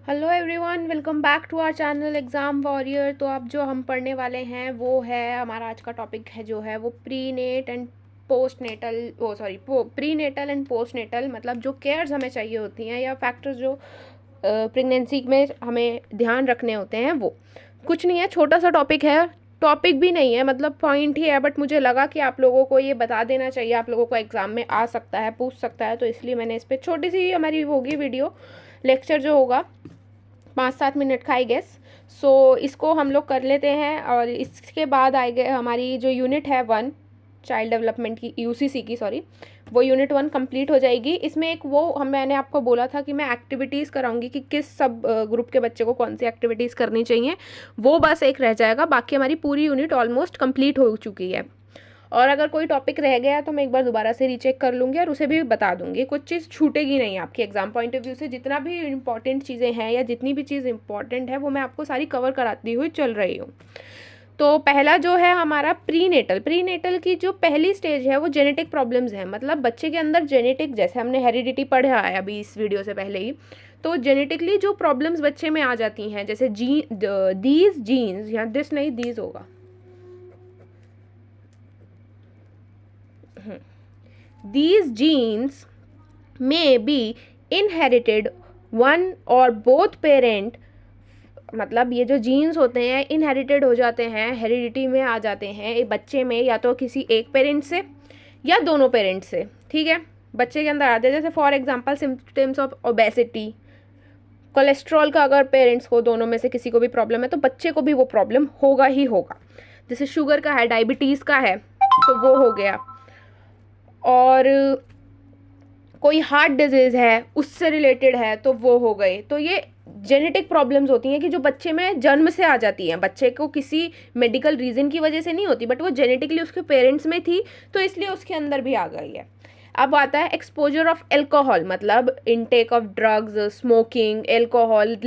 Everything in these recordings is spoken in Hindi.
Hello everyone, welcome back to our channel exam warrior. तो अब जो हम पढ़ने वाले हैं वो है हमारा आज का टॉपिक है जो है वो prenatal and postnatal, मतलब जो केयर्स हमें चाहिए होती हैं या फैक्टर्स जो प्रेगनेंसी में हमें ध्यान रखने होते हैं। वो कुछ नहीं है, छोटा सा टॉपिक है, टॉपिक भी नहीं है, मतलब पॉइंट ही है, बट मुझे लगा कि आप लोगों को ये बता देना चाहिए, आप लोगों को एग्ज़ाम में आ सकता है, पूछ सकता है, तो इसलिए मैंने इस पर छोटी सी हमारी होगी वीडियो लेक्चर जो होगा 5-7 मिनट का आई गेस। सो इसको हम लोग कर लेते हैं और इसके बाद आएगा हमारी जो यूनिट है 1 चाइल्ड डेवलपमेंट की, यूसीसी की, सॉरी, वो यूनिट 1 कंप्लीट हो जाएगी। इसमें एक मैंने आपको बोला था कि मैं एक्टिविटीज़ कराऊंगी कि किस सब ग्रुप के बच्चे को कौन सी एक्टिविटीज़ करनी चाहिए, वो बस एक रह जाएगा, बाकी हमारी पूरी यूनिट ऑलमोस्ट कंप्लीट हो चुकी है। और अगर कोई टॉपिक रह गया तो मैं एक बार दोबारा से रीचेक कर लूँगी और उसे भी बता दूँगी, कुछ चीज़ छूटेगी नहीं आपके एग्जाम पॉइंट ऑफ व्यू से। जितना भी इंपॉर्टेंट चीज़ें हैं या जितनी भी चीज़ इंपॉर्टेंट है वो मैं आपको सारी कवर कराती हुई चल रही हूँ। तो पहला जो है हमारा प्री नेटल की जो पहली स्टेज है वो जेनेटिक प्रॉब्लम्स है, मतलब बच्चे के अंदर जेनेटिक, जैसे हमने हेरिडिटी पढ़ा है अभी इस वीडियो से पहले ही, तो जेनेटिकली जो प्रॉब्लम्स बच्चे में आ जाती हैं, जैसे दीज जीन्स, यहाँ दिस नहीं दीज होगा, these genes may be inherited one or both parent, मतलब ये जो जीन्स होते हैं इनहेरिटेड हो जाते हैं, हेरिडिटी में आ जाते हैं बच्चे में, या तो किसी एक पेरेंट से या दोनों पेरेंट से। ठीक है, बच्चे के अंदर आते हैं, जैसे for example symptoms of obesity, cholesterol का अगर पेरेंट्स को दोनों में से किसी को भी प्रॉब्लम है तो बच्चे को भी वो प्रॉब्लम होगा ही होगा। जैसे शुगर का है, डायबिटीज़ का है, तो वो हो गया। और कोई हार्ट डिजीज़ है उससे रिलेटेड है तो वो हो गए। तो ये जेनेटिक प्रॉब्लम्स होती हैं कि जो बच्चे में जन्म से आ जाती हैं, बच्चे को किसी मेडिकल रीज़न की वजह से नहीं होती, बट वो जेनेटिकली उसके पेरेंट्स में थी तो इसलिए उसके अंदर भी आ गई है। अब आता है एक्सपोजर ऑफ एल्कोहल, मतलब intake of drugs, smoking, alcohol,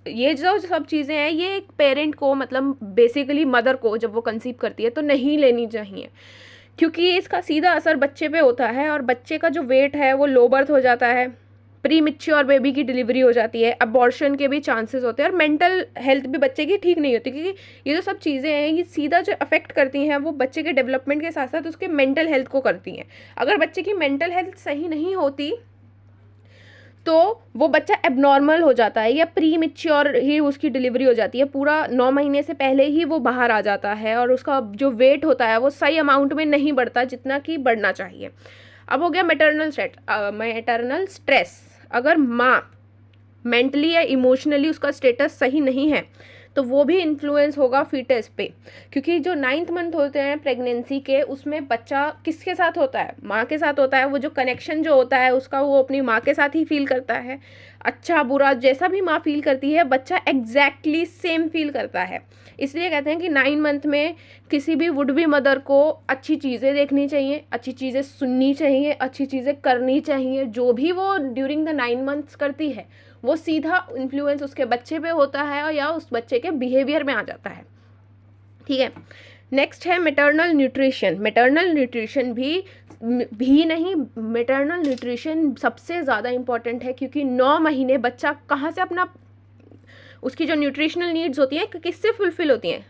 ये जो सब चीज़ें हैं ये एक पेरेंट को, मतलब बेसिकली मदर को जब वो कंसीव करती है तो नहीं लेनी चाहिए, क्योंकि इसका सीधा असर बच्चे पे होता है और बच्चे का जो वेट है वो लो बर्थ हो जाता है, प्री मिच्योर बेबी की डिलीवरी हो जाती है, अबॉर्शन के भी चांसेस होते हैं और मेंटल हेल्थ भी बच्चे की ठीक नहीं होती, क्योंकि ये जो सब चीज़ें हैं ये सीधा जो अफेक्ट करती हैं वो बच्चे के डेवलपमेंट के साथ साथ उसके मेंटल हेल्थ को करती हैं। अगर बच्चे की मेंटल हेल्थ सही नहीं होती तो वो बच्चा एबनॉर्मल हो जाता है या प्री मिच्योर ही उसकी डिलीवरी हो जाती है, पूरा 9 महीने से पहले ही वो बाहर आ जाता है और उसका जो वेट होता है वो सही अमाउंट में नहीं बढ़ता जितना कि बढ़ना चाहिए। अब हो गया मैटरनल स्ट्रेस। अगर माँ मेंटली या इमोशनली उसका स्टेटस सही नहीं है तो वो भी इन्फ्लुएंस होगा फीटस पे, क्योंकि जो 9th मंथ होते हैं प्रेगनेंसी के उसमें बच्चा किसके साथ होता है, माँ के साथ होता है। वो जो कनेक्शन जो होता है उसका वो अपनी माँ के साथ ही फील करता है, अच्छा बुरा जैसा भी माँ फील करती है बच्चा एग्जैक्टली सेम फील करता है। इसलिए कहते हैं कि 9 मंथ में किसी भी वुड बी मदर को अच्छी चीज़ें देखनी चाहिए, अच्छी चीज़ें सुननी चाहिए, अच्छी चीज़ें करनी चाहिए। जो भी वो ड्यूरिंग द 9 मंथ्स करती है वो सीधा इन्फ्लुएंस उसके बच्चे पे होता है और या उस बच्चे के बिहेवियर में आ जाता है। ठीक है, नेक्स्ट है मैटरनल न्यूट्रिशन। मैटरनल न्यूट्रिशन भी नहीं, मैटरनल न्यूट्रिशन सबसे ज़्यादा इम्पॉर्टेंट है, क्योंकि 9 महीने बच्चा कहाँ से अपना, उसकी जो न्यूट्रिशनल नीड्स होती हैं किससे फुलफिल होती हैं,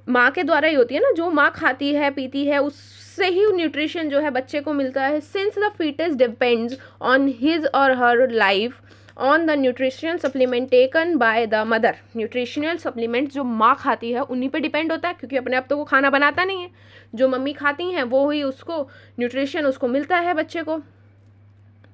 माँ के द्वारा ही होती है ना। जो माँ खाती है पीती है उससे ही न्यूट्रिशन जो है बच्चे को मिलता है। Since the fetus depends on his और her life on the nutrition supplement taken by the mother. Nutritional supplements जो माँ खाती है उन्हीं पे डिपेंड होता है, क्योंकि अपने आप तो वो खाना बनाता नहीं है, जो मम्मी खाती हैं वो ही उसको न्यूट्रिशन उसको मिलता है बच्चे को,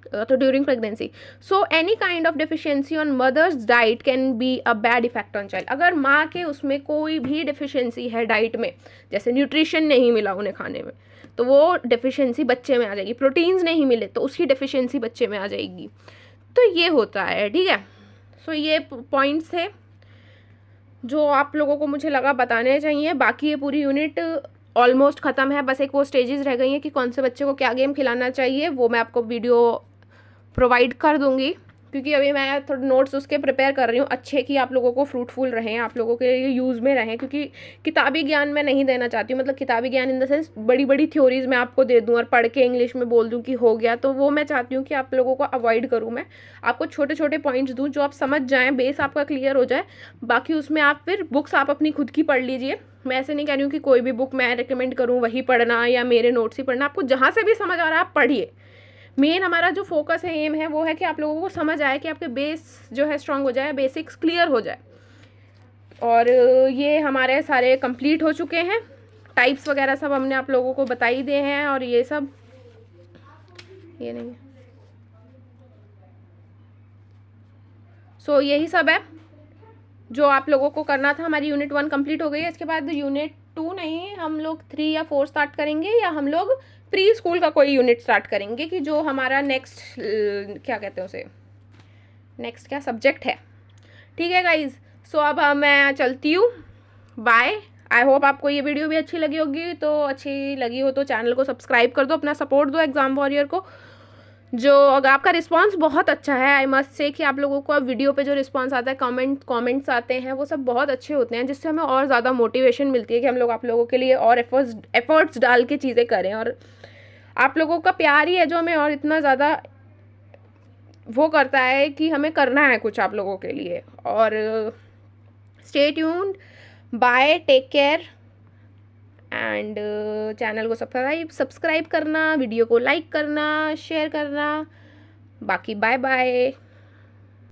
तो during pregnancy. So any kind of deficiency on mother's diet can be a bad effect on child. अगर माँ के उसमें कोई भी डिफिशियंसी है डाइट में, जैसे न्यूट्रिशन नहीं मिला उन्हें खाने में, तो वो डिफिशियंसी बच्चे में आ जाएगी। प्रोटीन्स नहीं मिले तो उसकी डिफिशियंसी बच्चे में आ जाएगी। तो ये होता है, ठीक है। सो ये पॉइंट्स थे जो आप लोगों को मुझे लगा बताने चाहिए। बाकी ये पूरी यूनिट ऑलमोस्ट ख़त्म है, बस एक वो स्टेजेस रह गई हैं कि कौन से बच्चे को क्या गेम खिलाना चाहिए, वो मैं आपको वीडियो प्रोवाइड कर दूंगी, क्योंकि अभी मैं थोड़े नोट्स उसके प्रिपेयर कर रही हूँ अच्छे, कि आप लोगों को फ्रूटफुल रहें, आप लोगों के यूज़ में रहें, क्योंकि किताबी ज्ञान मैं नहीं देना चाहती हूँ। मतलब किताबी ज्ञान इन द सेंस बड़ी बड़ी थ्योरीज मैं आपको दे दूँ और पढ़ के इंग्लिश में बोल दूँ कि हो गया, तो वो मैं चाहती हूँ कि आप लोगों को अवॉइड करूँ। मैं आपको छोटे छोटे पॉइंट्स दूँ जो आप समझ जाएँ, बेस आपका क्लियर हो जाए। बाकी उसमें आप फिर बुक्स आप अपनी खुद की पढ़ लीजिए। मैं ऐसे नहीं कह रही हूँ कि कोई भी बुक मैं रिकमेंड करूँ वही पढ़ना या मेरे नोट्स ही पढ़ना। आपको जहाँ से भी समझ आ रहा है आप पढ़िए। मेन हमारा जो फोकस है, एम है, वो है कि आप लोगों को समझ आए, कि आपके बेस जो है स्ट्रांग हो जाए, बेसिक्स क्लियर हो जाए। और ये हमारे सारे कंप्लीट हो चुके हैं। टाइप्स वगैरह सब हमने आप लोगों को बता ही दिए हैं। और ये सब, ये नहीं, सो यही सब है जो आप लोगों को करना था। हमारी यूनिट 1 कंप्लीट हो गई है। इसके बाद यूनिट 2 नहीं, हम लोग 3 या 4 स्टार्ट करेंगे, या हम लोग प्री स्कूल का कोई यूनिट स्टार्ट करेंगे, कि जो हमारा नेक्स्ट क्या कहते हैं उसे, नेक्स्ट क्या सब्जेक्ट है। ठीक है गाइज, सो अब मैं चलती हूँ, बाय। आई होप आपको ये वीडियो भी अच्छी लगी होगी। तो अच्छी लगी हो तो चैनल को सब्सक्राइब कर दो, अपना सपोर्ट दो एग्ज़ाम वॉरियर को। जो अगर आपका रिस्पांस बहुत अच्छा है, आई मस्ट से, कि आप लोगों को अब वीडियो पे जो रिस्पांस आता है, कमेंट्स आते हैं, वो सब बहुत अच्छे होते हैं, जिससे हमें और ज़्यादा मोटिवेशन मिलती है कि हम लोग आप लोगों के लिए और एफर्ट्स डाल के चीज़ें करें। और आप लोगों का प्यार ही है जो हमें और इतना ज़्यादा वो करता है कि हमें करना है कुछ आप लोगों के लिए। और stay tuned, bye, take care, and channel को सब्सक्राइब करना, वीडियो को लाइक करना, शेयर करना। बाकी बाय बाय।